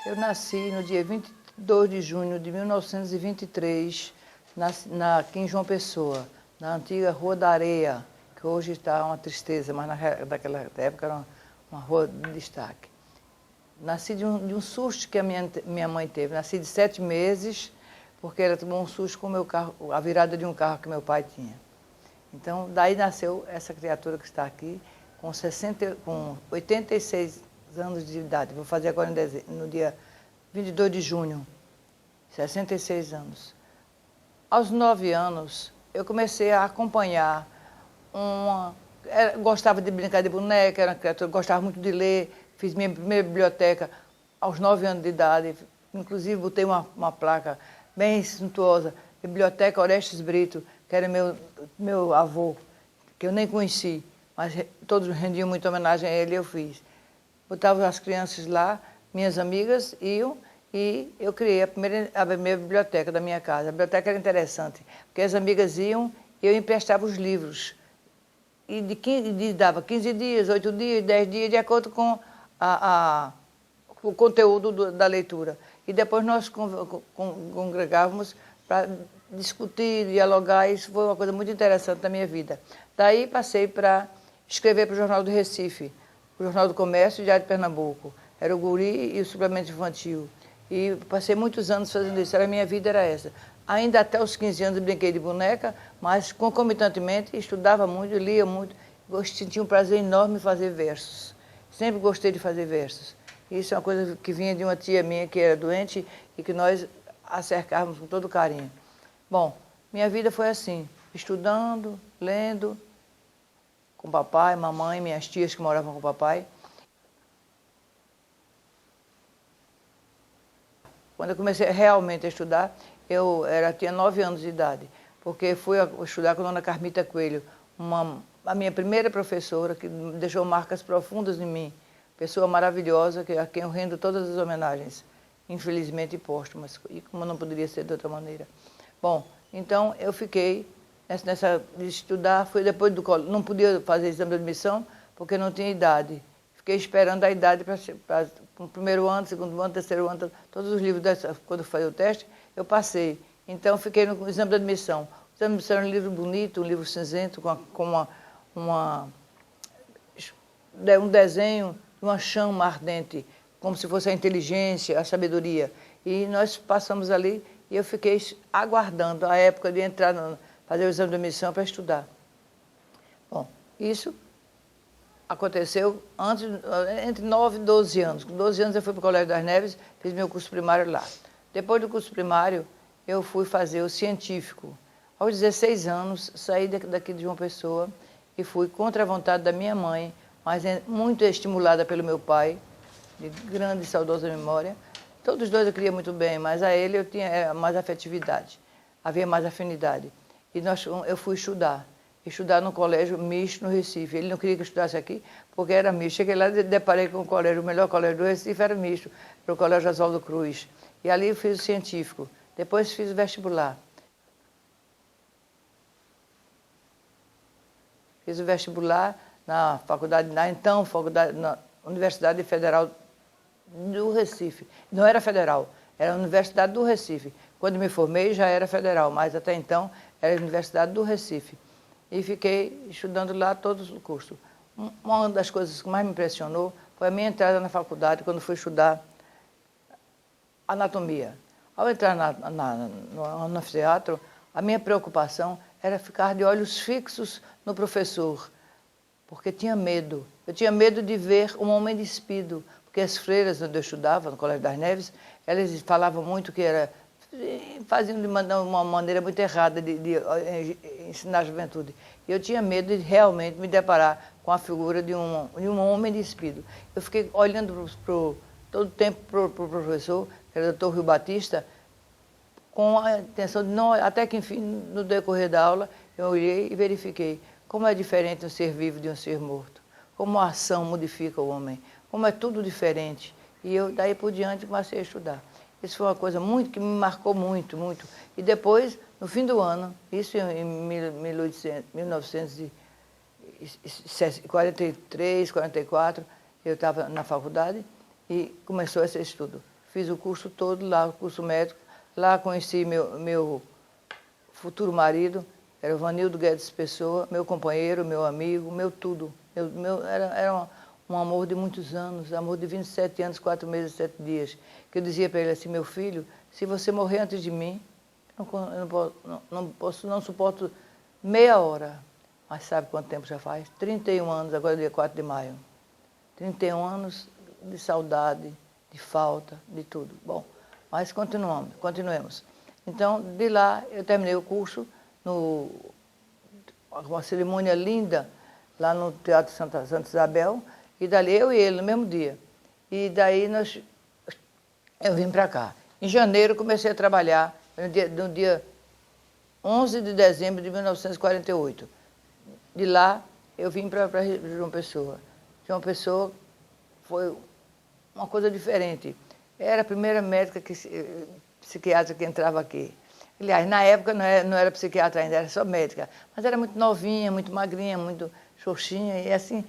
Eu nasci no dia 22 de junho de 1923, aqui em João Pessoa, na antiga Rua da Areia, que hoje está uma tristeza, mas naquela época era uma rua de destaque. Nasci de um susto que a minha mãe teve. Nasci de 7 meses, porque ela tomou um susto com o meu carro, a virada de um carro que meu pai tinha. Então, daí nasceu essa criatura que está aqui, com 86 anos de idade. Vou fazer agora no dia 22 de junho, 66 anos. Aos 9 anos, eu comecei a acompanhar gostava de brincar de boneca, era uma criatura, gostava muito de ler, fiz minha primeira biblioteca aos 9 anos de idade, inclusive botei uma placa bem suntuosa, Biblioteca Orestes Brito, que era meu avô, que eu nem conheci, mas todos rendiam muita homenagem a ele e eu fiz. Botava as crianças lá, minhas amigas iam, e eu criei a primeira biblioteca da minha casa. A biblioteca era interessante, porque as amigas iam e eu emprestava os livros. E dava 15 dias, 8 dias, 10 dias, de acordo com o conteúdo da leitura. E depois nós congregávamos para discutir, dialogar. Isso foi uma coisa muito interessante na minha vida. Daí passei para escrever para o Jornal do Recife, o Jornal do Comércio e o Diário de Pernambuco. Era o Guri e o Suplemento Infantil. E passei muitos anos fazendo isso. A minha vida era essa. Ainda até os 15 anos eu brinquei de boneca, mas concomitantemente estudava muito, lia muito. Sentia um prazer enorme em fazer versos. Sempre gostei de fazer versos. Isso é uma coisa que vinha de uma tia minha que era doente e que nós a cercávamos com todo carinho. Bom, minha vida foi assim, estudando, lendo, com papai, mamãe, minhas tias que moravam com o papai. Quando eu comecei realmente a estudar, eu tinha 9 anos de idade, porque fui estudar com a dona Carmita Coelho, a minha primeira professora, que deixou marcas profundas em mim, pessoa maravilhosa, a quem eu rendo todas as homenagens, infelizmente póstumas, e como não poderia ser de outra maneira. Bom, então eu fiquei nessa de estudar, fui depois do colégio, não podia fazer exame de admissão, porque não tinha idade. Fiquei esperando a idade para o primeiro ano, segundo ano, terceiro ano, todos os livros, quando foi o teste, eu passei. Então, fiquei no exame de admissão. O exame de admissão era um livro bonito, um livro cinzento, com um desenho de uma chama ardente, como se fosse a inteligência, a sabedoria. E nós passamos ali e eu fiquei aguardando a época de entrar, fazer o exame de admissão para estudar. Bom, isso aconteceu entre 9 e 12 anos. Com 12 anos eu fui para o Colégio das Neves, fiz meu curso primário lá. Depois do curso primário, eu fui fazer o científico. Aos 16 anos, saí daqui de João Pessoa e fui contra a vontade da minha mãe, mas muito estimulada pelo meu pai, de grande e saudosa memória. Todos os dois eu queria muito bem, mas a ele eu tinha mais afetividade, havia mais afinidade. E eu fui estudar no colégio misto no Recife. Ele não queria que eu estudasse aqui, porque era misto. Cheguei lá e deparei com o melhor colégio do Recife era misto, era o Colégio Oswaldo Cruz. E ali eu fiz o científico. Depois fiz o vestibular. Fiz o vestibular na Universidade Federal do Recife. Não era federal, era a Universidade do Recife. Quando me formei já era federal, mas até então era a Universidade do Recife. E fiquei estudando lá todos os cursos. Uma das coisas que mais me impressionou foi a minha entrada na faculdade, quando fui estudar anatomia. Ao entrar no anfiteatro, a minha preocupação era ficar de olhos fixos no professor, porque tinha medo. Eu tinha medo de ver um homem despido, porque as freiras onde eu estudava, no Colégio das Neves, elas falavam muito que faziam de uma maneira muito errada de ensinar a juventude. E eu tinha medo de realmente me deparar com a figura de um homem despido. Eu fiquei olhando todo o tempo para o professor, que era o Dr. Rui Batista, com a intenção de não, até que, enfim, no decorrer da aula, eu olhei e verifiquei como é diferente um ser vivo de um ser morto, como a ação modifica o homem, como é tudo diferente. E eu, daí por diante, comecei a estudar. Isso foi uma coisa que me marcou muito, muito. E depois, no fim do ano, isso em 1943, 44, eu estava na faculdade e começou esse estudo. fiz o curso todo lá, o curso médico. Lá conheci meu futuro marido, era o Vanildo Guedes Pessoa, meu companheiro, meu amigo, meu tudo. Era um amor de muitos anos, amor de 27 anos, 4 meses, 7 dias. Que eu dizia para ele assim, meu filho, se você morrer antes de mim, eu não suporto meia hora. Mas sabe quanto tempo já faz? 31 anos, agora é dia 4 de maio. 31 anos de saudade, de falta, de tudo. Bom, mas continuemos. Então, de lá, eu terminei o curso, uma cerimônia linda, lá no Teatro Santa Isabel, e dali eu e ele, no mesmo dia. E daí eu vim para cá. Em janeiro, comecei a trabalhar, no dia 11 de dezembro de 1948. De lá, eu vim para João Pessoa. João Pessoa foi uma coisa diferente. Era a primeira médica psiquiatra que entrava aqui. Aliás, na época não era psiquiatra ainda, era só médica. Mas era muito novinha, muito magrinha, muito xoxinha, e assim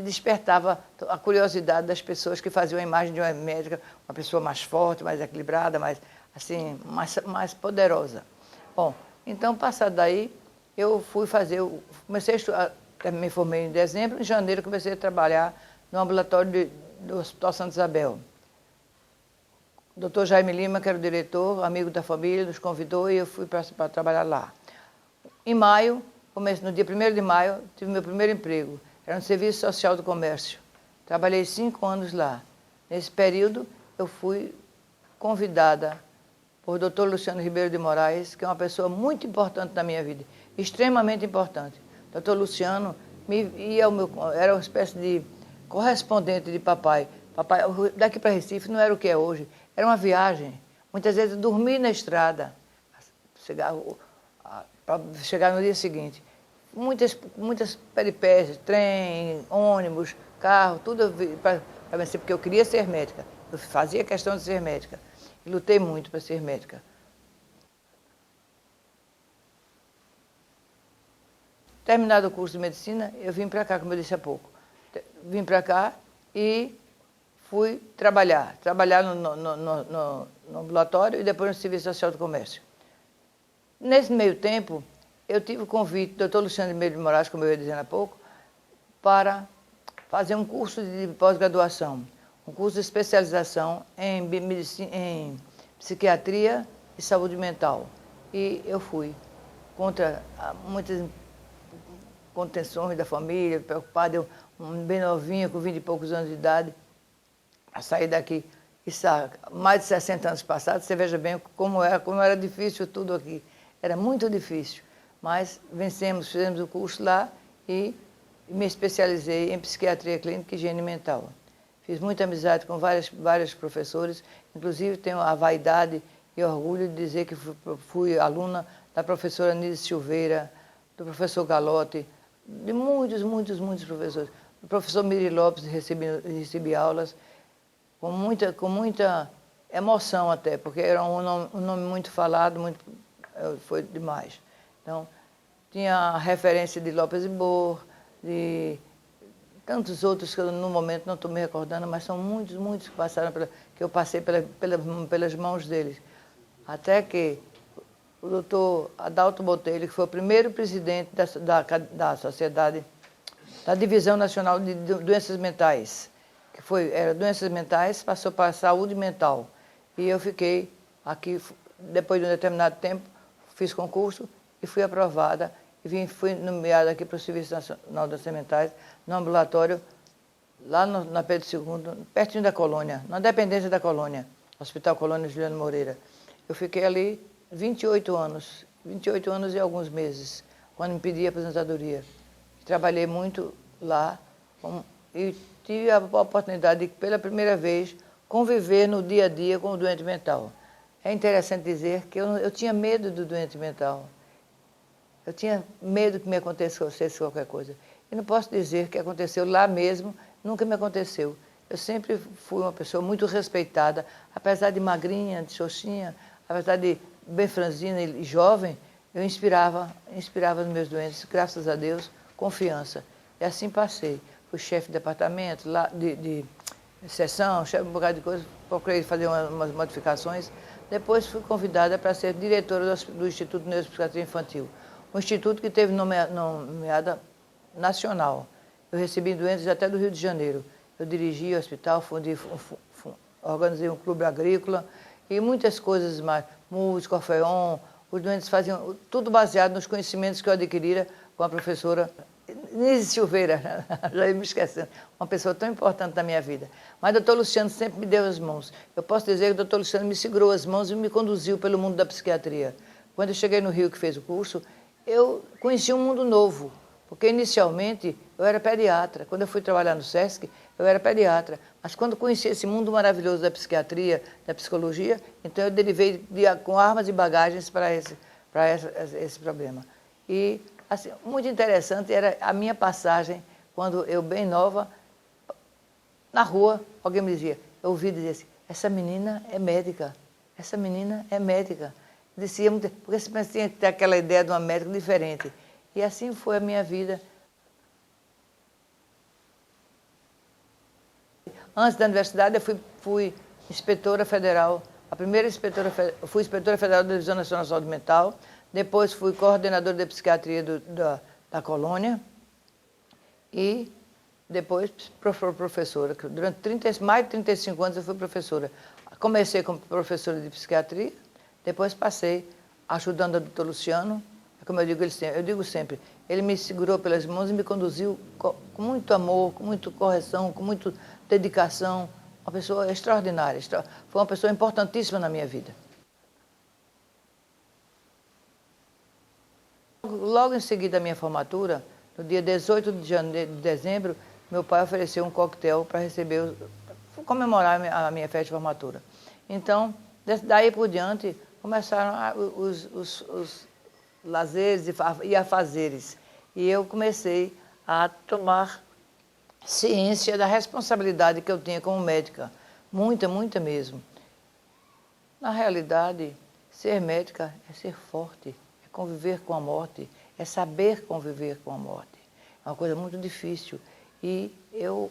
despertava a curiosidade das pessoas que faziam a imagem de uma médica, uma pessoa mais forte, mais equilibrada, mais poderosa. Bom, então, passado daí, eu fui comecei a estudar, me formei em dezembro, em janeiro comecei a trabalhar no ambulatório do Hospital Santa Isabel. O doutor Jaime Lima, que era o diretor, amigo da família, nos convidou e eu fui para trabalhar lá. Em maio, no dia 1º de maio, tive meu primeiro emprego. Era no Serviço Social do Comércio. Trabalhei 5 anos lá. Nesse período, eu fui convidada por doutor Luciano Ribeiro de Moraes, que é uma pessoa muito importante na minha vida, extremamente importante. Doutor Luciano era uma espécie de correspondente de papai. Papai, daqui para Recife não era o que é hoje, era uma viagem. Muitas vezes eu dormi na estrada, para chegar no dia seguinte. Muitas peripécias, trem, ônibus, carro, tudo para vencer, porque eu queria ser médica. Eu fazia questão de ser médica. E lutei muito para ser médica. Terminado o curso de medicina, eu vim para cá, como eu disse há pouco. Vim para cá e fui trabalhar no ambulatório e depois no Serviço Social do Comércio. Nesse meio tempo, eu tive o convite do doutor Luciano Ribeiro de Moraes, como eu ia dizendo há pouco, para fazer um curso de pós-graduação, um curso de especialização em psiquiatria e saúde mental. E eu fui, contra muitas contenções da família, preocupada, eu bem novinha, com 20 e poucos anos de idade, a sair daqui, mais de 60 anos passados, você veja bem como era difícil tudo aqui. Era muito difícil, mas fizemos o curso lá e me especializei em psiquiatria clínica e higiene mental. Fiz muita amizade com vários professores, inclusive tenho a vaidade e orgulho de dizer que fui aluna da professora Nise Silveira, do professor Galotti, de muitos professores. O professor Miri Lopes recebi aulas com muita emoção até, porque era um nome muito falado, foi demais. Então, tinha a referência de Lopes e Bor, de tantos outros que eu no momento não estou me recordando, mas são muitos que passaram que eu passei pelas mãos deles. Até que o doutor Adalto Botelho, que foi o primeiro presidente da Sociedade, da Divisão Nacional de Doenças Mentais, era doenças mentais, passou para a saúde mental. E eu fiquei aqui, depois de um determinado tempo, fiz concurso e fui aprovada. E fui nomeada aqui para o Serviço Nacional de Doenças Mentais, no ambulatório, lá na Pedro II, pertinho da Colônia, na dependência da Colônia, Hospital Colônia Juliano Moreira. Eu fiquei ali 28 anos e alguns meses, quando me pedi aposentadoria. Trabalhei muito lá e tive a oportunidade de, pela primeira vez, conviver no dia a dia com o doente mental. É interessante dizer que eu tinha medo do doente mental. Eu tinha medo que me acontecesse qualquer coisa. E não posso dizer que aconteceu lá mesmo, nunca me aconteceu. Eu sempre fui uma pessoa muito respeitada, apesar de magrinha, de xoxinha, apesar de bem franzina e jovem, eu inspirava nos meus doentes, graças a Deus, confiança. E assim passei. Fui chefe de departamento, sessão, um bocado de coisa, procurei fazer umas modificações. Depois fui convidada para ser diretora do Instituto de Neuropsiquiatria Infantil, um instituto que teve nomeada nacional. Eu recebi doentes até do Rio de Janeiro. Eu dirigi o hospital, organizei um clube agrícola e muitas coisas mais, música, orfeon. Os doentes faziam tudo baseado nos conhecimentos que eu adquirira com a professora Nise Silveira, já ia me esquecendo, uma pessoa tão importante na minha vida. Mas o doutor Luciano sempre me deu as mãos. Eu posso dizer que o doutor Luciano me segurou as mãos e me conduziu pelo mundo da psiquiatria. Quando eu cheguei no Rio, que fez o curso, eu conheci um mundo novo, porque inicialmente eu era pediatra. Quando eu fui trabalhar no SESC, eu era pediatra. Mas quando conheci esse mundo maravilhoso da psiquiatria, da psicologia, então eu derivei com armas e bagagens para esse problema. E assim, muito interessante era a minha passagem, quando eu, bem nova, na rua, alguém me dizia, eu ouvi dizer assim, essa menina é médica, essa menina é médica. Dizia, porque você tinha que ter aquela ideia de uma médica diferente. E assim foi a minha vida. Antes da universidade, eu fui inspetora federal, eu fui inspetora federal da Divisão Nacional de Saúde Mental, depois fui coordenadora de psiquiatria da colônia e depois professora. Durante mais de 35 anos eu fui professora. Comecei como professora de psiquiatria, depois passei ajudando o doutor Luciano, como eu digo sempre, ele me segurou pelas mãos e me conduziu com muito amor, com muita correção, com muita dedicação. Uma pessoa extraordinária, foi uma pessoa importantíssima na minha vida. Logo em seguida da minha formatura, no dia 18 de dezembro, meu pai ofereceu um coquetel para comemorar a minha festa de formatura. Então, daí por diante, começaram os lazeres e afazeres. E eu comecei a tomar ciência da responsabilidade que eu tinha como médica. Muita, muita mesmo. Na realidade, ser médica é ser forte, é conviver com a morte, é saber conviver com a morte. É uma coisa muito difícil. E eu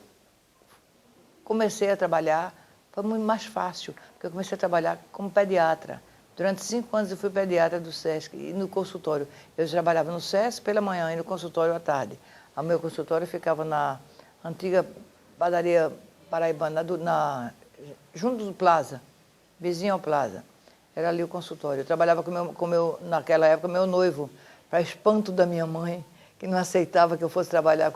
comecei a trabalhar, foi muito mais fácil, porque eu comecei a trabalhar como pediatra. Durante 5 anos eu fui pediatra do SESC e no consultório. Eu trabalhava no SESC pela manhã e no consultório à tarde. O meu consultório ficava na antiga padaria paraibana, junto do Plaza, vizinho ao Plaza. Era ali o consultório. Eu trabalhava naquela época, meu noivo, para espanto da minha mãe, que não aceitava que eu fosse trabalhar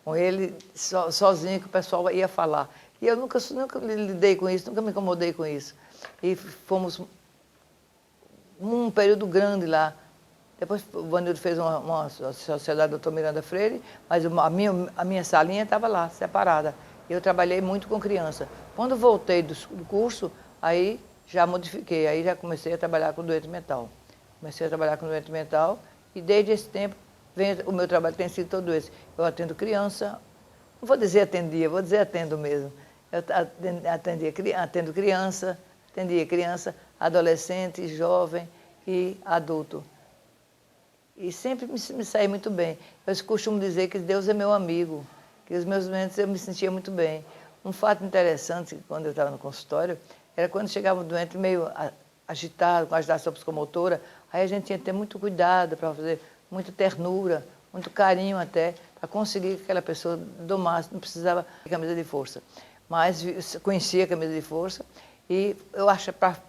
com ele sozinho, que o pessoal ia falar. E eu nunca lidei com isso, nunca me incomodei com isso. E fomos um período grande lá. Depois o Vanildo fez uma sociedade Dr. Miranda Freire, mas a minha salinha estava lá, separada. Eu trabalhei muito com criança. Quando voltei do curso, aí já modifiquei, aí já comecei a trabalhar com doente mental. Comecei a trabalhar com doente mental e desde esse tempo o meu trabalho tem sido todo esse. Eu atendo criança, não vou dizer atendia, vou dizer atendo mesmo. Eu atendo criança, atendia criança, adolescente, jovem e adulto. E sempre me saí muito bem. Eu costumo dizer que Deus é meu amigo, que os meus doentes eu me sentia muito bem. Um fato interessante, quando eu estava no consultório, era quando chegava um doente meio agitado, com agitação psicomotora, aí a gente tinha que ter muito cuidado para fazer muita ternura, muito carinho até, para conseguir que aquela pessoa domasse, não precisava de camisa de força. Mas conhecia a camisa de força e eu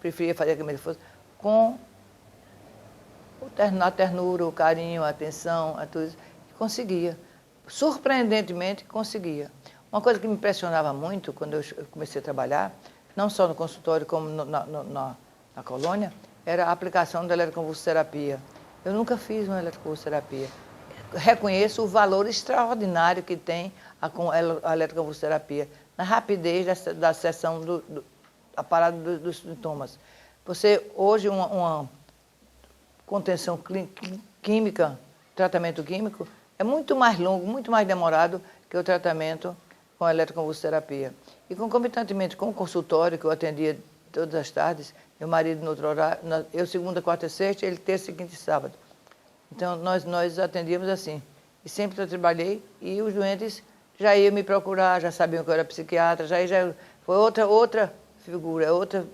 preferia fazer a camisa de força com a ternura, o carinho, a atenção, a tudo isso. E conseguia. Surpreendentemente, conseguia. Uma coisa que me impressionava muito quando eu comecei a trabalhar, não só no consultório como na colônia, era a aplicação da eletroconvulsoterapia. Eu nunca fiz uma eletroconvulsoterapia. Reconheço o valor extraordinário que tem a eletroconvulsoterapia, na rapidez da sessão da parada dos sintomas. Você, hoje, uma contenção química, tratamento químico, é muito mais longo, muito mais demorado que o tratamento com a eletroconvulsoterapia. E concomitantemente com o consultório, que eu atendia todas as tardes, meu marido no outro horário, eu segunda, quarta e sexta, ele terça, quinta e sábado. Então nós atendíamos assim. E sempre eu trabalhei e os doentes já ia me procurar, já sabiam que eu era psiquiatra, já foi outra figura, outra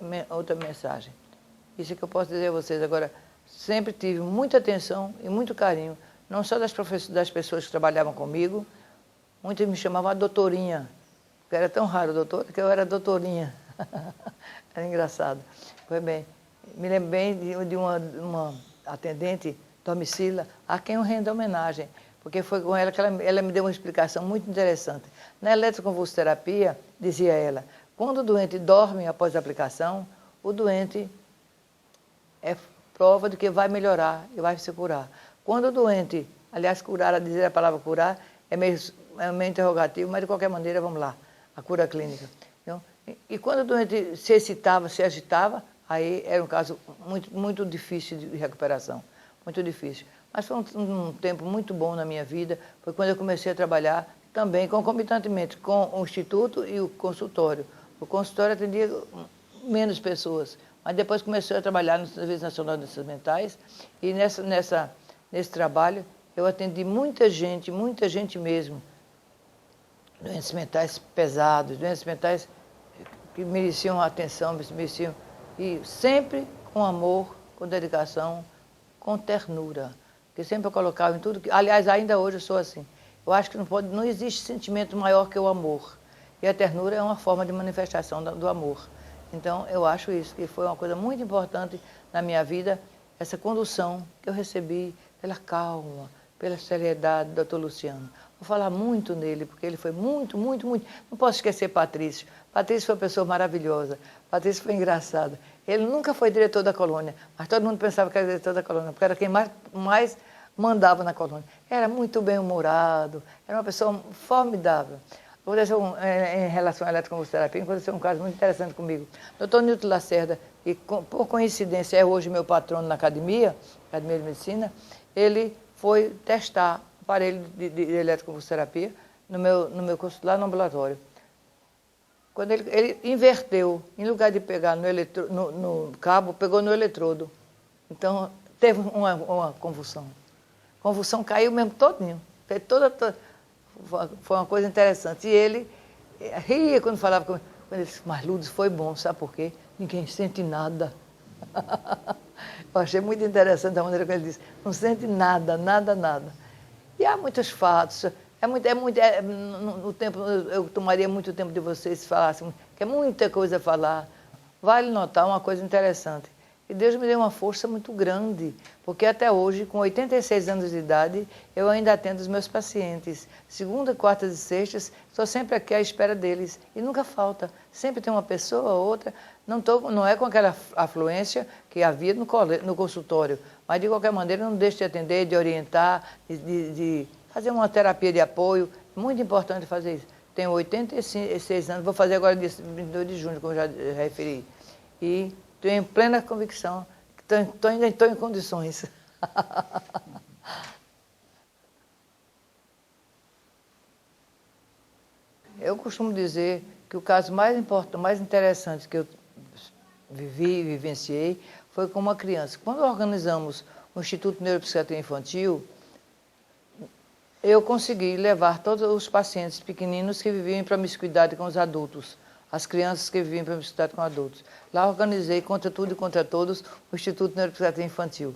mensagem. Isso é que eu posso dizer a vocês. Agora, sempre tive muita atenção e muito carinho, não só das pessoas que trabalhavam comigo, muitas me chamavam a doutorinha, porque era tão raro doutor que eu era doutorinha. Era engraçado. Foi bem. Me lembro bem de uma atendente, Domicila, a quem eu rendo homenagem, porque foi com ela que ela me deu uma explicação muito interessante. Na eletroconvulsoterapia, dizia ela, quando o doente dorme após a aplicação, o doente é prova de que vai melhorar e vai se curar. Quando o doente, aliás, curar, a dizer a palavra curar, é meio interrogativo, mas de qualquer maneira, vamos lá, a cura clínica. Então, e quando o doente se excitava, se agitava, aí era um caso muito difícil de recuperação, muito difícil. Mas foi um tempo muito bom na minha vida, foi quando eu comecei a trabalhar também concomitantemente com o Instituto e o consultório. O consultório atendia menos pessoas, mas depois comecei a trabalhar no Serviço Nacional de Doenças Mentais e nesse trabalho eu atendi muita gente mesmo. Doenças mentais pesadas, doenças mentais que mereciam atenção, mereciam, e sempre com amor, com dedicação, com ternura, que sempre eu colocava em tudo, aliás, ainda hoje eu sou assim. Eu acho que não existe sentimento maior que o amor, e a ternura é uma forma de manifestação do amor. Então, eu acho isso, que foi uma coisa muito importante na minha vida, essa condução que eu recebi pela calma, pela seriedade do Dr. Luciano. Vou falar muito nele, porque ele foi muito. Não posso esquecer Patrício. Patrício foi uma pessoa maravilhosa. Patrício foi engraçado. Ele nunca foi diretor da colônia, mas todo mundo pensava que era diretor da colônia, porque era quem mais mandava na colônia. Era muito bem-humorado, era uma pessoa formidável. Aconteceu, em relação à eletroconvulsoterapia, aconteceu um caso muito interessante comigo. Dr. Nilton Lacerda, que por coincidência é hoje meu patrono na Academia de Medicina, ele foi testar o aparelho de eletroconvulsoterapia no meu curso lá no ambulatório. Quando ele inverteu, em lugar de pegar no cabo, pegou no eletrodo. Então, teve uma convulsão. A convulsão caiu mesmo todinho. Foi uma coisa interessante. E ele ria quando falava comigo. Quando ele disse, mas Lourdes, foi bom, sabe por quê? Ninguém sente nada. Eu achei muito interessante a maneira que ele disse, não sente nada. E há muitos fatos. No tempo, eu tomaria muito tempo de vocês se falassem, que é muita coisa a falar. Vale notar uma coisa interessante. E Deus me deu uma força muito grande, porque até hoje, com 86 anos de idade, eu ainda atendo os meus pacientes. Segunda, quartas e sextas, estou sempre aqui à espera deles. E nunca falta. Sempre tem uma pessoa ou outra. Não é com aquela afluência que havia no consultório, mas de qualquer maneira não deixo de atender, de orientar, de fazer uma terapia de apoio. Muito importante fazer isso. Tenho 86 anos, vou fazer agora dia 22 de junho, como já referi. E tenho plena convicção que ainda estou em condições. Eu costumo dizer que o caso mais importante, mais interessante que eu vivenciei, foi com uma criança. Quando organizamos o Instituto de Neuropsiquiatria Infantil, eu consegui levar todos os pacientes pequeninos que viviam em promiscuidade com os adultos, as crianças que viviam em promiscuidade com adultos. Lá organizei, contra tudo e contra todos, o Instituto de Neuropsiquiatria Infantil.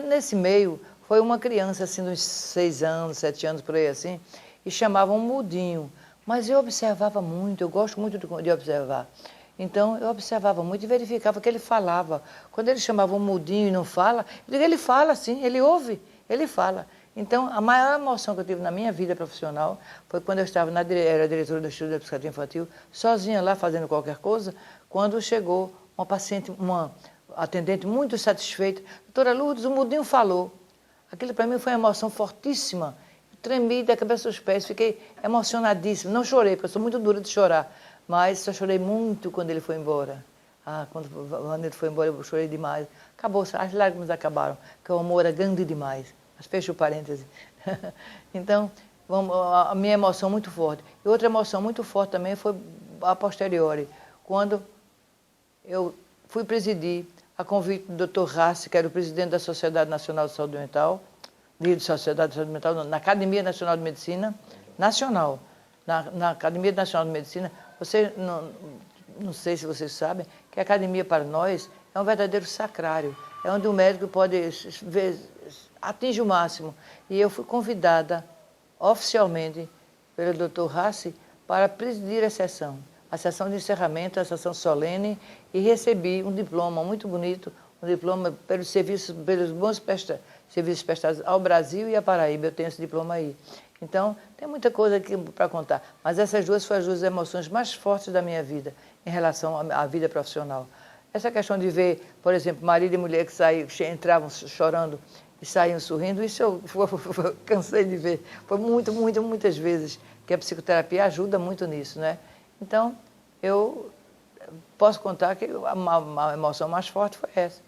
Nesse meio, foi uma criança, assim, de uns 6 anos, 7 anos, por aí assim, e chamavam Mudinho. Mas eu observava muito, eu gosto muito de observar. Então, eu observava muito e verificava que ele falava. Quando ele chamava um Mudinho e não fala, eu digo, ele fala sim, ele ouve, ele fala. Então, a maior emoção que eu tive na minha vida profissional foi quando eu estava era diretora do Instituto de Psiquiatria Infantil, sozinha lá fazendo qualquer coisa, quando chegou uma paciente, uma atendente muito satisfeita. Doutora Lourdes, o Mudinho falou. Aquilo para mim foi uma emoção fortíssima. Eu tremi da cabeça aos pés, fiquei emocionadíssima. Não chorei, porque eu sou muito dura de chorar, mas só chorei muito quando ele foi embora. Quando ele foi embora, eu chorei demais. Acabou, as lágrimas acabaram, porque o amor era grande demais. Mas fecha o parêntese. Então, a minha emoção muito forte. E outra emoção muito forte também foi a posteriori, quando eu fui presidir, a convite do Dr. Rassi, que era o presidente da Sociedade Nacional de Saúde Mental, na Academia Nacional de Medicina, nacional, na Academia Nacional de Medicina, você não sei se vocês sabem, que a academia para nós é um verdadeiro sacrário, é onde o médico pode atingir o máximo. E eu fui convidada oficialmente pelo Dr. Hassi para presidir a sessão de encerramento, a sessão solene, e recebi um diploma muito bonito, um diploma pelos bons serviços prestados ao Brasil e à Paraíba. Eu tenho esse diploma aí. Então, tem muita coisa aqui para contar, mas essas duas foram as duas emoções mais fortes da minha vida em relação à vida profissional. Essa questão de ver, por exemplo, marido e mulher que entravam chorando e saíam sorrindo, isso eu cansei de ver. Foi muitas vezes, que a psicoterapia ajuda muito nisso, né? Então, eu posso contar que a emoção mais forte foi essa.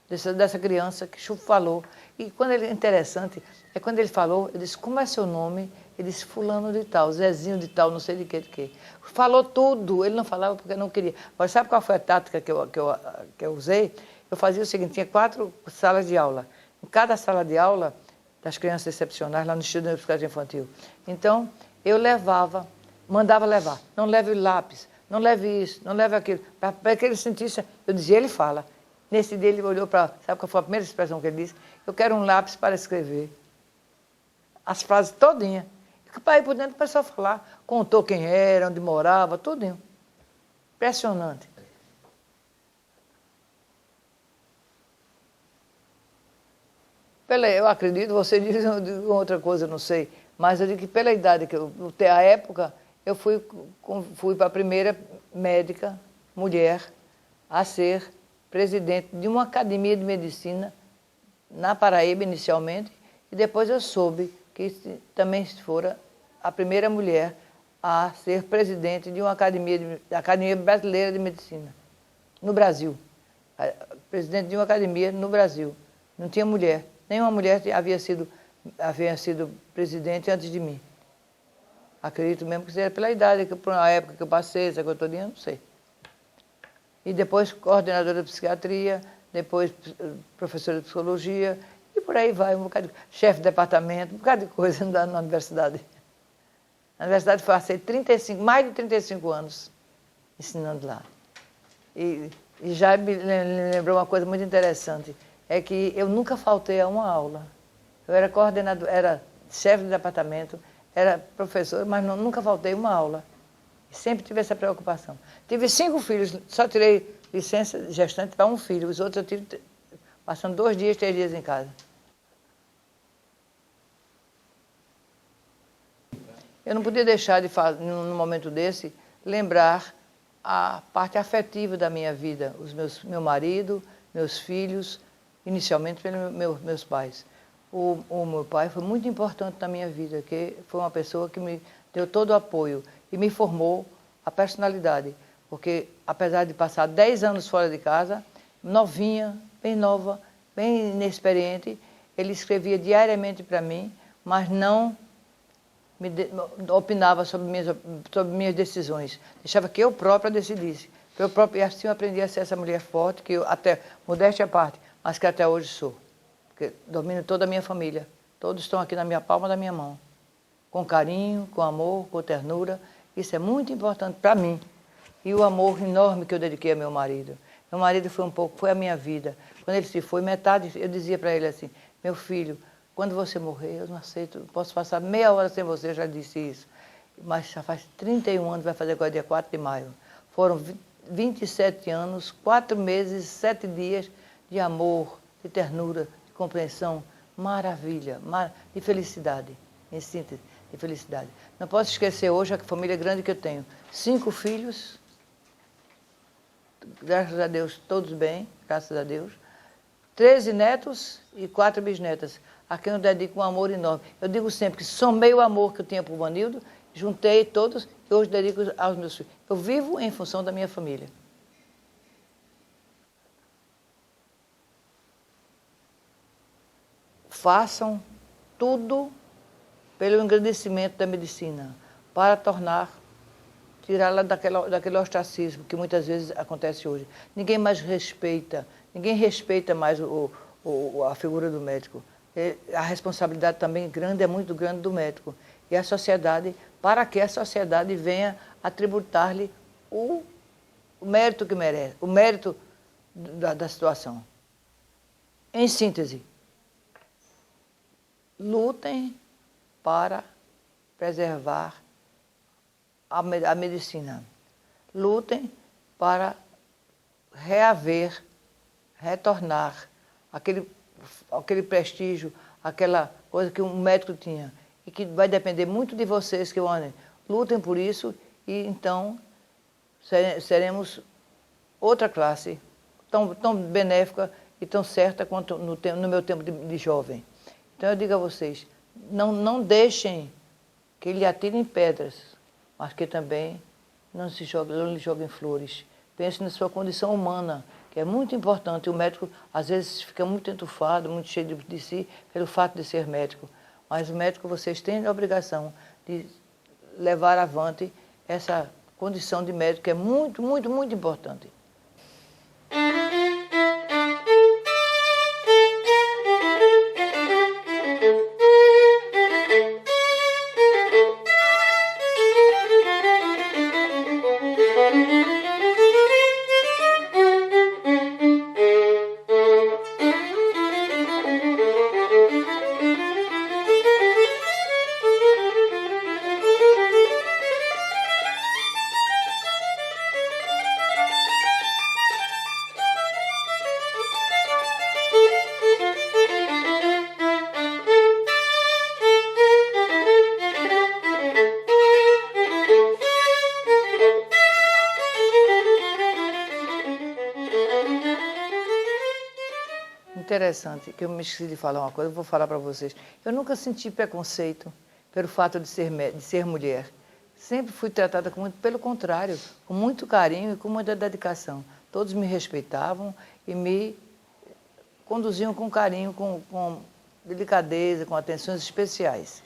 Dessa criança que falou. E quando ele, interessante, é quando ele falou, eu disse, como é seu nome? Ele disse, fulano de tal, Zezinho de tal, não sei de quê. Falou tudo, ele não falava porque não queria. Mas sabe qual foi a tática que eu usei? Eu fazia o seguinte, tinha 4 salas de aula. Em cada sala de aula, das crianças excepcionais, lá no Instituto de Psiquiatria Infantil. Então, eu mandava levar. Não leve lápis, não leve isso, não leve aquilo. Para que ele sentisse, eu dizia, ele fala. Nesse dia ele olhou para, sabe qual foi a primeira expressão que ele disse? Eu quero um lápis para escrever. As frases todinhas. E para ir por dentro começou a falar. Contou quem era, onde morava, tudinho. Impressionante. Eu acredito, você diz outra coisa, não sei. Mas eu digo que pela idade que a época, eu fui para a primeira médica mulher a ser presidente de uma academia de medicina na Paraíba, inicialmente, e depois eu soube que também fora a primeira mulher a ser presidente de uma academia brasileira de medicina, no Brasil. Presidente de uma academia no Brasil. Não tinha mulher. Nenhuma mulher havia sido presidente antes de mim. Acredito mesmo que seja pela idade, por uma época que eu passei, essa coisa toda, não sei. E depois coordenadora de psiquiatria, depois professora de psicologia, e por aí vai, um bocado de chefe de departamento, um bocado de coisa na universidade. Na universidade passei mais de 35 anos ensinando lá. E já me lembrou uma coisa muito interessante, é que eu nunca faltei a uma aula. Eu era coordenadora, era chefe de departamento, era professora, mas nunca faltei uma aula. Sempre tive essa preocupação. Tive 5 filhos, só tirei licença de gestante para um filho. Os outros eu tive passando 2 dias, 3 dias em casa. Eu não podia deixar de, num momento desse, lembrar a parte afetiva da minha vida. Meu marido, meus filhos, inicialmente pelos meus pais. O meu pai foi muito importante na minha vida, que foi uma pessoa que me deu todo o apoio e me formou a personalidade. Porque, apesar de passar 10 anos fora de casa, novinha, bem nova, bem inexperiente, ele escrevia diariamente para mim, mas não opinava sobre minhas decisões. Deixava que eu própria decidisse. E assim eu aprendi a ser essa mulher forte, que eu, até, modéstia à parte, mas que até hoje sou. Porque domino toda a minha família. Todos estão aqui na minha palma da minha mão. Com carinho, com amor, com ternura. Isso é muito importante para mim. E o amor enorme que eu dediquei ao meu marido. Meu marido foi a minha vida. Quando ele se foi, metade, eu dizia para ele assim, meu filho, quando você morrer, eu não aceito, posso passar meia hora sem você, eu já disse isso. Mas já faz 31 anos, vai fazer agora dia 4 de maio. Foram 27 anos, 4 meses, 7 dias de amor, de ternura, de compreensão, maravilha, de felicidade, em síntese, de felicidade. Não posso esquecer hoje a família grande que eu tenho. 5 filhos, graças a Deus, todos bem, graças a Deus. 13 netos e 4 bisnetas, a quem eu dedico um amor enorme. Eu digo sempre que somei o amor que eu tinha por Vanildo, juntei todos e hoje dedico aos meus filhos. Eu vivo em função da minha família. Façam tudo pelo engrandecimento da medicina, para tirá-la daquele ostracismo que muitas vezes acontece hoje. Ninguém mais respeita mais a figura do médico. A responsabilidade também é muito grande do médico. E a sociedade para que a sociedade venha a tributar-lhe o mérito que merece, o mérito da situação. Em síntese, lutem para preservar a medicina. Lutem para reaver, retornar aquele prestígio, aquela coisa que um médico tinha. E que vai depender muito de vocês que lutem por isso e então seremos outra classe tão benéfica e tão certa quanto no meu tempo de jovem. Então eu digo a vocês, não deixem que lhe atirem pedras, mas que também não lhe joguem flores. Pense na sua condição humana, que é muito importante. O médico, às vezes, fica muito entufado, muito cheio de si, pelo fato de ser médico. Mas o médico, vocês têm a obrigação de levar avante essa condição de médico, que é muito, muito, muito importante. Interessante, que eu me esqueci de falar uma coisa, eu vou falar para vocês. Eu nunca senti preconceito pelo fato de ser mulher. Sempre fui tratada pelo contrário, com muito carinho e com muita dedicação. Todos me respeitavam e me conduziam com carinho, com delicadeza, com atenções especiais.